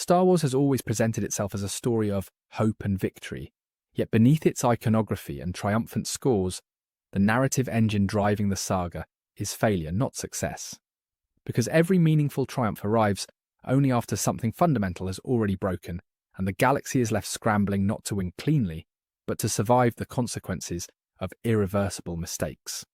Star Wars has always presented itself as a story of hope and victory, yet beneath its iconography and triumphant scores, the narrative engine driving the saga is failure, not success. Because every meaningful triumph arrives only after something fundamental has already broken, and the galaxy is left scrambling not to win cleanly, but to survive the consequences of irreversible mistakes.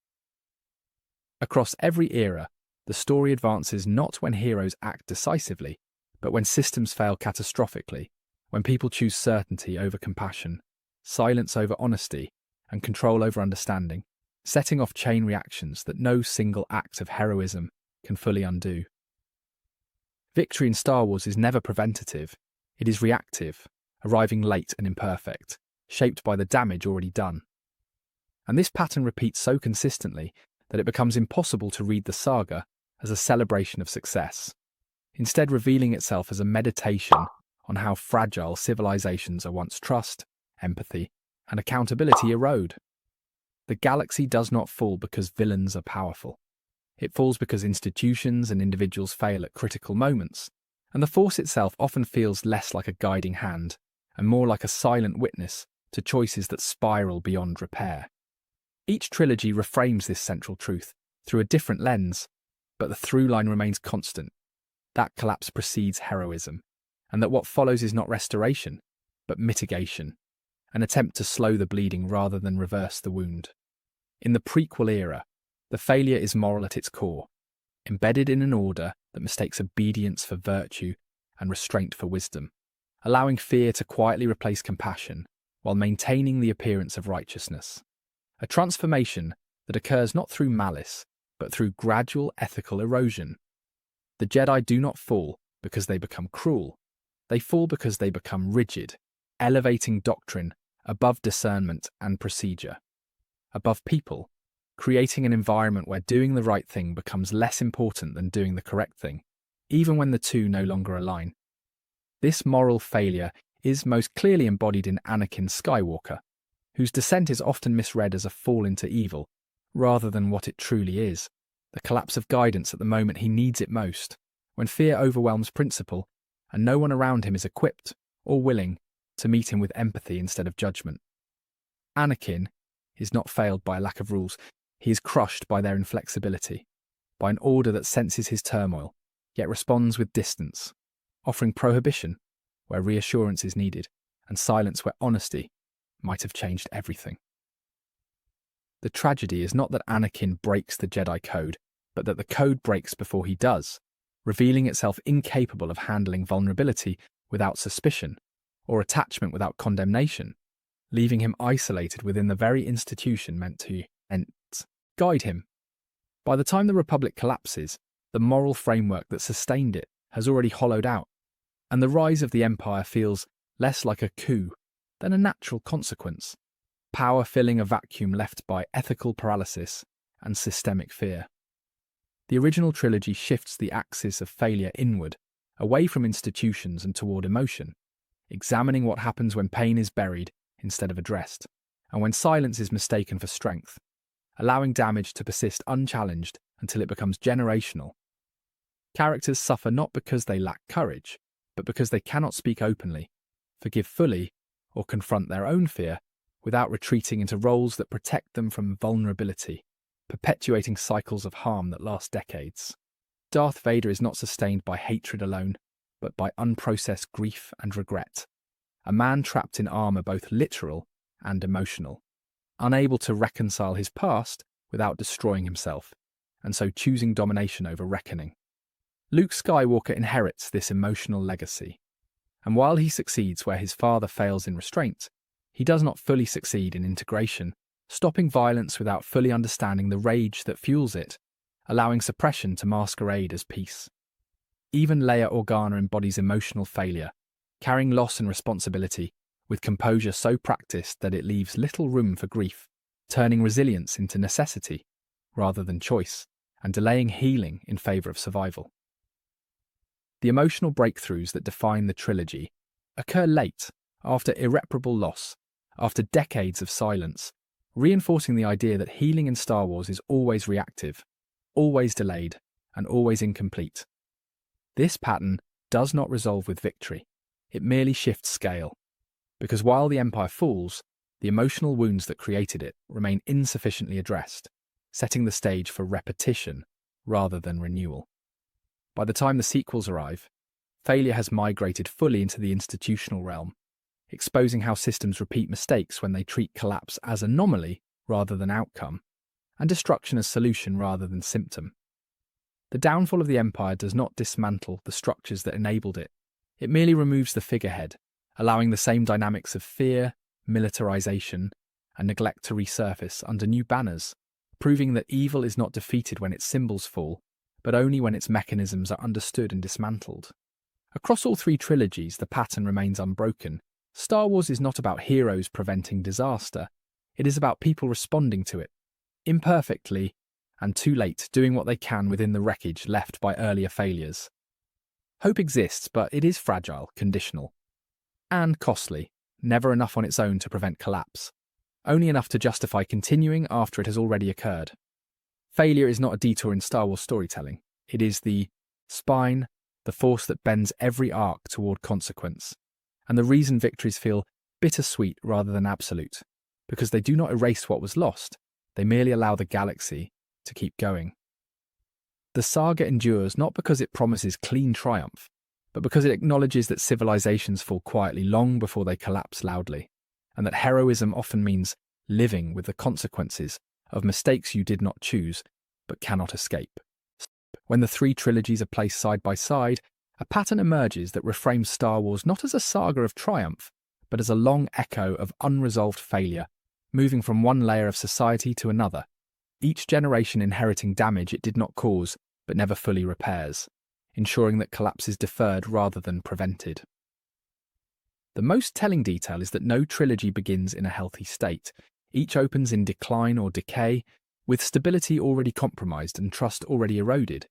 Across every era, the story advances not when heroes act decisively, but when systems fail catastrophically, when people choose certainty over compassion, silence over honesty, and control over understanding, setting off chain reactions that no single act of heroism can fully undo. Victory in Star Wars is never preventative, it is reactive, arriving late and imperfect, shaped by the damage already done. And this pattern repeats so consistently that it becomes impossible to read the saga as a celebration of success, instead revealing itself as a meditation on how fragile civilizations are once trust, empathy, and accountability erode. The galaxy does not fall because villains are powerful. It falls because institutions and individuals fail at critical moments, and the Force itself often feels less like a guiding hand and more like a silent witness to choices that spiral beyond repair. Each trilogy reframes this central truth through a different lens, but the through line remains constant. That collapse precedes heroism, and that what follows is not restoration, but mitigation, an attempt to slow the bleeding rather than reverse the wound. In the prequel era, the failure is moral at its core, embedded in an order that mistakes obedience for virtue and restraint for wisdom, allowing fear to quietly replace compassion while maintaining the appearance of righteousness. A transformation that occurs not through malice, but through gradual ethical erosion. The Jedi do not fall because they become cruel. They fall because they become rigid, elevating doctrine above discernment and procedure, above people, creating an environment where doing the right thing becomes less important than doing the correct thing, even when the two no longer align. This moral failure is most clearly embodied in Anakin Skywalker, whose descent is often misread as a fall into evil, rather than what it truly is, the collapse of guidance at the moment he needs it most, when fear overwhelms principle and no one around him is equipped or willing to meet him with empathy instead of judgment. Anakin is not failed by a lack of rules, he is crushed by their inflexibility, by an order that senses his turmoil, yet responds with distance, offering prohibition where reassurance is needed and silence where honesty might have changed everything. The tragedy is not that Anakin breaks the Jedi code, but that the code breaks before he does, revealing itself incapable of handling vulnerability without suspicion, or attachment without condemnation, leaving him isolated within the very institution meant to guide him. By the time the Republic collapses, the moral framework that sustained it has already hollowed out, and the rise of the Empire feels less like a coup than a natural consequence, power filling a vacuum left by ethical paralysis and systemic fear. The original trilogy shifts the axis of failure inward, away from institutions and toward emotion, examining what happens when pain is buried instead of addressed, and when silence is mistaken for strength, allowing damage to persist unchallenged until it becomes generational. Characters suffer not because they lack courage, but because they cannot speak openly, forgive fully, or confront their own fear without retreating into roles that protect them from vulnerability, perpetuating cycles of harm that last decades. Darth Vader is not sustained by hatred alone, but by unprocessed grief and regret. A man trapped in armor both literal and emotional, unable to reconcile his past without destroying himself, and so choosing domination over reckoning. Luke Skywalker inherits this emotional legacy, and while he succeeds where his father fails in restraint, he does not fully succeed in integration, stopping violence without fully understanding the rage that fuels it, allowing suppression to masquerade as peace. Even Leia Organa embodies emotional failure, carrying loss and responsibility with composure so practiced that it leaves little room for grief, turning resilience into necessity rather than choice, and delaying healing in favour of survival. The emotional breakthroughs that define the trilogy occur late, after irreparable loss, after decades of silence, reinforcing the idea that healing in Star Wars is always reactive, always delayed, and always incomplete. This pattern does not resolve with victory. It merely shifts scale. Because while the empire falls, the emotional wounds that created it remain insufficiently addressed, setting the stage for repetition rather than renewal. By the time the sequels arrive, failure has migrated fully into the institutional realm, exposing how systems repeat mistakes when they treat collapse as anomaly rather than outcome, and destruction as solution rather than symptom. The downfall of the empire does not dismantle the structures that enabled it. It merely removes the figurehead, allowing the same dynamics of fear, militarization, and neglect to resurface under new banners, proving that evil is not defeated when its symbols fall, but only when its mechanisms are understood and dismantled. Across all three trilogies, the pattern remains unbroken. Star Wars is not about heroes preventing disaster. It is about people responding to it, imperfectly and too late, doing what they can within the wreckage left by earlier failures. Hope exists, but it is fragile, conditional, and costly, never enough on its own to prevent collapse, only enough to justify continuing after it has already occurred. Failure is not a detour in Star Wars storytelling. It is the spine, the force that bends every arc toward consequence, and the reason victories feel bittersweet rather than absolute, because they do not erase what was lost, they merely allow the galaxy to keep going. The saga endures not because it promises clean triumph, but because it acknowledges that civilizations fall quietly long before they collapse loudly, and that heroism often means living with the consequences of mistakes you did not choose but cannot escape. When the three trilogies are placed side by side, a pattern emerges that reframes Star Wars not as a saga of triumph, but as a long echo of unresolved failure, moving from one layer of society to another, each generation inheriting damage it did not cause but never fully repairs, ensuring that collapse is deferred rather than prevented. The most telling detail is that no trilogy begins in a healthy state. Each opens in decline or decay, with stability already compromised and trust already eroded,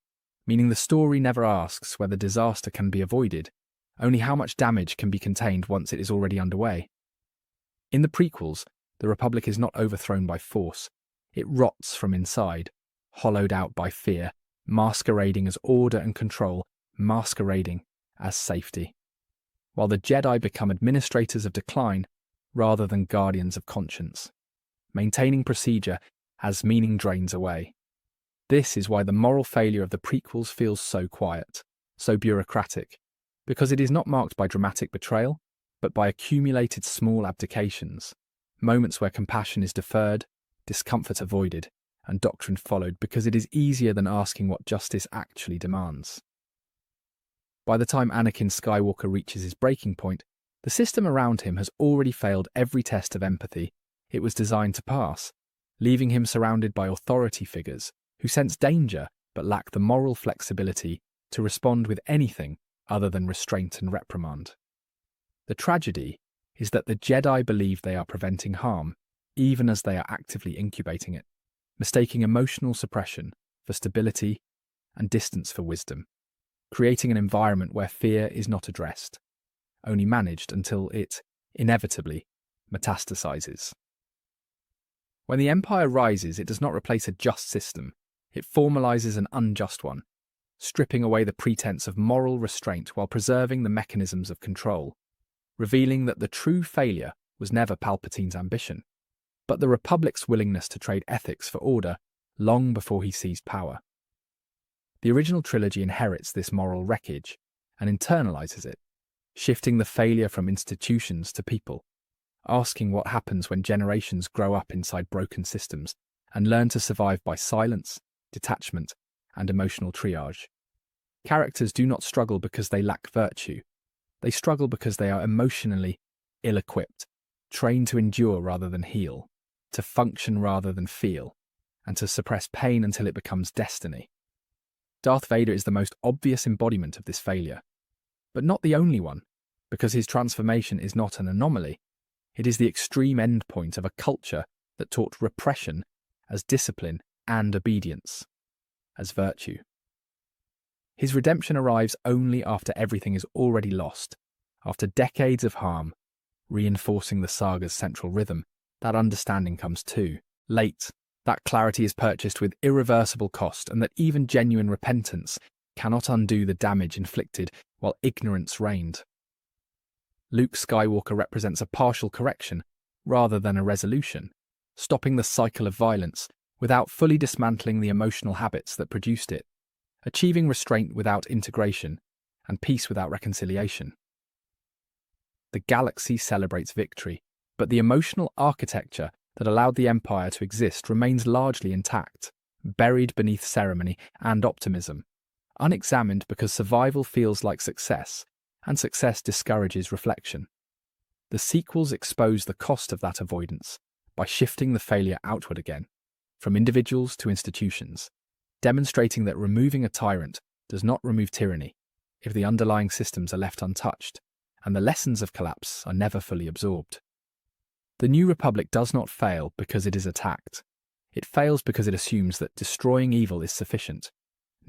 meaning the story never asks whether disaster can be avoided, only how much damage can be contained once it is already underway. In the prequels, the Republic is not overthrown by force. It rots from inside, hollowed out by fear, masquerading as order and control, masquerading as safety. While the Jedi become administrators of decline rather than guardians of conscience, maintaining procedure as meaning drains away. This is why the moral failure of the prequels feels so quiet, so bureaucratic, because it is not marked by dramatic betrayal, but by accumulated small abdications, moments where compassion is deferred, discomfort avoided, and doctrine followed because it is easier than asking what justice actually demands. By the time Anakin Skywalker reaches his breaking point, the system around him has already failed every test of empathy it was designed to pass, leaving him surrounded by authority figures who sense danger but lack the moral flexibility to respond with anything other than restraint and reprimand. The tragedy is that the Jedi believe they are preventing harm, even as they are actively incubating it, mistaking emotional suppression for stability and distance for wisdom, creating an environment where fear is not addressed, only managed until it, inevitably, metastasizes. When the Empire rises, it does not replace a just system, it formalizes an unjust one, stripping away the pretense of moral restraint while preserving the mechanisms of control, revealing that the true failure was never Palpatine's ambition, but the Republic's willingness to trade ethics for order long before he seized power. The original trilogy inherits this moral wreckage and internalizes it, shifting the failure from institutions to people, asking what happens when generations grow up inside broken systems and learn to survive by silence, detachment, and emotional triage. Characters do not struggle because they lack virtue. They struggle because they are emotionally ill-equipped, trained to endure rather than heal, to function rather than feel, and to suppress pain until it becomes destiny. Darth Vader is the most obvious embodiment of this failure, but not the only one, because his transformation is not an anomaly. It is the extreme endpoint of a culture that taught repression as discipline and obedience as virtue. His redemption arrives only after everything is already lost, after decades of harm, reinforcing the saga's central rhythm. That understanding comes too late. That clarity is purchased with irreversible cost, and that even genuine repentance cannot undo the damage inflicted while ignorance reigned. Luke Skywalker represents a partial correction rather than a resolution, stopping the cycle of violence without fully dismantling the emotional habits that produced it, achieving restraint without integration and peace without reconciliation. The galaxy celebrates victory, but the emotional architecture that allowed the Empire to exist remains largely intact, buried beneath ceremony and optimism, unexamined because survival feels like success, and success discourages reflection. The sequels expose the cost of that avoidance by shifting the failure outward again, from individuals to institutions, demonstrating that removing a tyrant does not remove tyranny if the underlying systems are left untouched, and the lessons of collapse are never fully absorbed. The New Republic does not fail because it is attacked. It fails because it assumes that destroying evil is sufficient,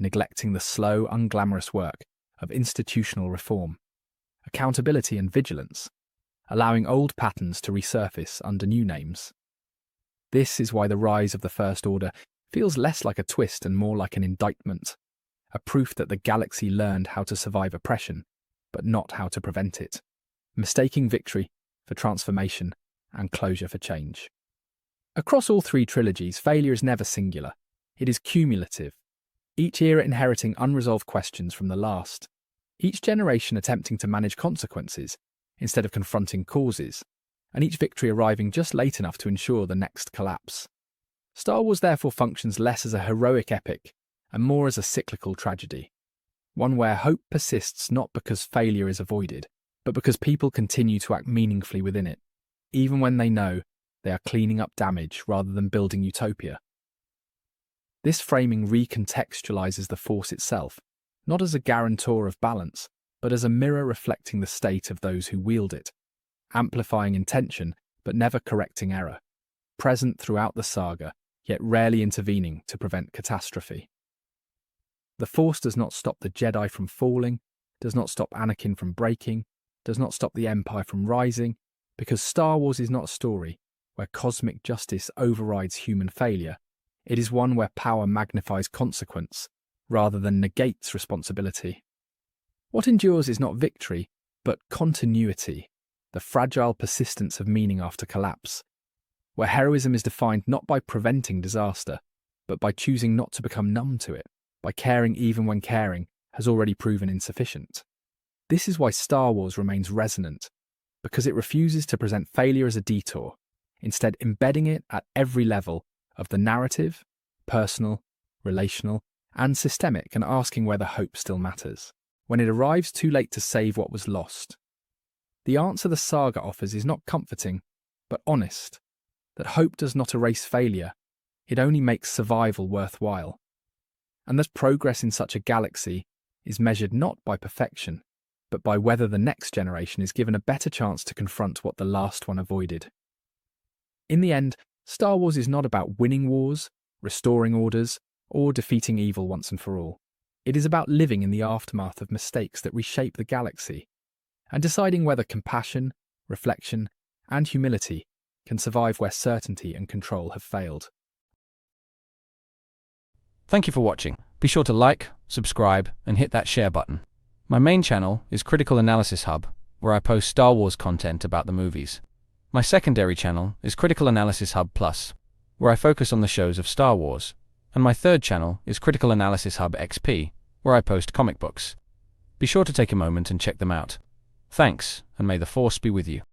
neglecting the slow, unglamorous work of institutional reform, accountability and vigilance, allowing old patterns to resurface under new names. This is why the rise of the First Order feels less like a twist and more like an indictment, a proof that the galaxy learned how to survive oppression, but not how to prevent it, mistaking victory for transformation and closure for change. Across all three trilogies, failure is never singular. It is cumulative, each era inheriting unresolved questions from the last, each generation attempting to manage consequences instead of confronting causes, and each victory arriving just late enough to ensure the next collapse. Star Wars therefore functions less as a heroic epic and more as a cyclical tragedy, one where hope persists not because failure is avoided, but because people continue to act meaningfully within it, even when they know they are cleaning up damage rather than building utopia. This framing recontextualizes the Force itself, not as a guarantor of balance, but as a mirror reflecting the state of those who wield it, amplifying intention but never correcting error, present throughout the saga, yet rarely intervening to prevent catastrophe. The Force does not stop the Jedi from falling, does not stop Anakin from breaking, does not stop the Empire from rising, because Star Wars is not a story where cosmic justice overrides human failure. It is one where power magnifies consequence rather than negates responsibility. What endures is not victory, but continuity, the fragile persistence of meaning after collapse, where heroism is defined not by preventing disaster, but by choosing not to become numb to it, by caring even when caring has already proven insufficient. This is why Star Wars remains resonant, because it refuses to present failure as a detour, instead embedding it at every level of the narrative, personal, relational, and systemic, and asking whether hope still matters, when it arrives too late to save what was lost. The answer the saga offers is not comforting, but honest, that hope does not erase failure, it only makes survival worthwhile. And that progress in such a galaxy is measured not by perfection, but by whether the next generation is given a better chance to confront what the last one avoided. In the end, Star Wars is not about winning wars, restoring orders, or defeating evil once and for all. It is about living in the aftermath of mistakes that reshape the galaxy, and deciding whether compassion, reflection, and humility can survive where certainty and control have failed. Thank you for watching. Be sure to like, subscribe, and hit that share button. My main channel is Critical Analysis Hub, where I post Star Wars content about the movies. My secondary channel is Critical Analysis Hub Plus, where I focus on the shows of Star Wars. And my third channel is Critical Analysis Hub XP, where I post comic books. Be sure to take a moment and check them out. Thanks, and may the Force be with you.